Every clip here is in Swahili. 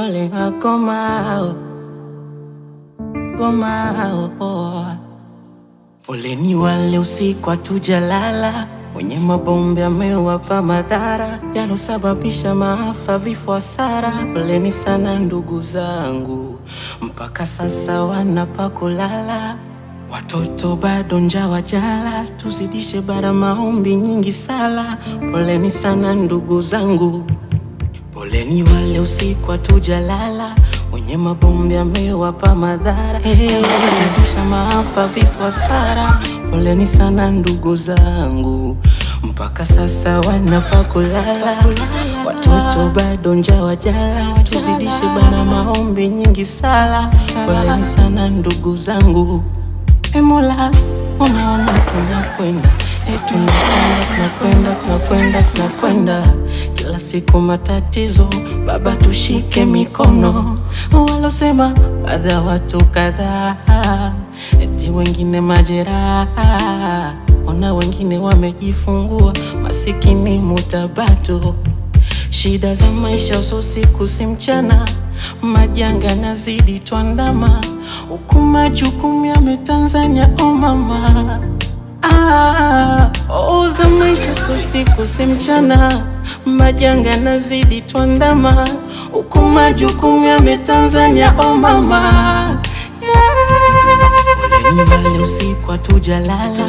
pole goma goma. Foleni wale usiku hatujalala, wenye mabombe amewapa madhara yalosababisha maafa, vifo, hasara. Poleni sana ndugu zangu, mpaka sasa wanapa kulala. Watoto bado njaa wajala, tuzidishe bara maombi nyingi sala. Poleni sana ndugu zangu, poleni wale usiku hatujalala, wenye mabombe amewapa madhara yalosababisha maafa, vifo, hasara. Poleni sana ndugu zangu, mpaka sasa wanapa kulala. Watoto bado njaa wajala, tuzidishe bara maombi nyingi sala. Poleni sana ndugu zangu. Mola, unaona tunakwenda, tunakwenda kila siku matatizo. Baba tushike mikono, walosema baadhi ya watu kadhaa, eti wengine majeraha, ona wengine wamejifungua, masikini mutabato. Shida za maisha usiku si mchana, majanga nazidi tuandama, huku majukumu ya Tanzania oh mama. Za maisha usiku si mchana, majanga nazidi tuandama, huku majukumu ya Tanzania oh mama. Wale usiku hatujalala,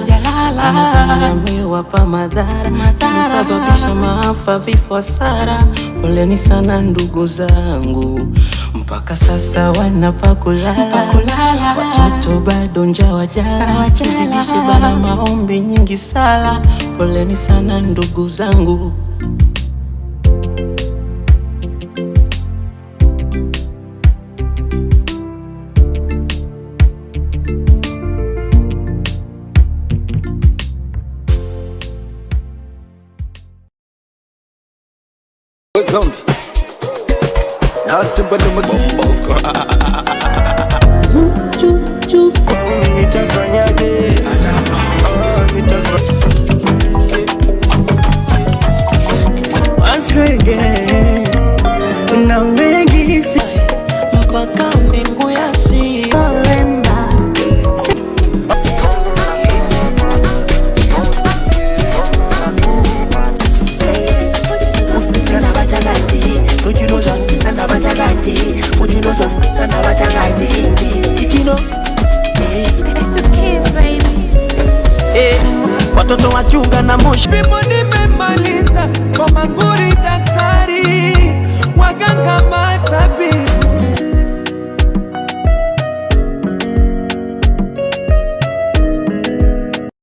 amewapa madhara kusababisha maafa, vifo, hasara. Poleni sana ndugu zangu, mpaka sasa wanapa kulala. Watoto bado njaa wajala, tuzidishe bara maombi nyingi sala. Poleni sana ndugu zangu. Nitafanyaje? Once again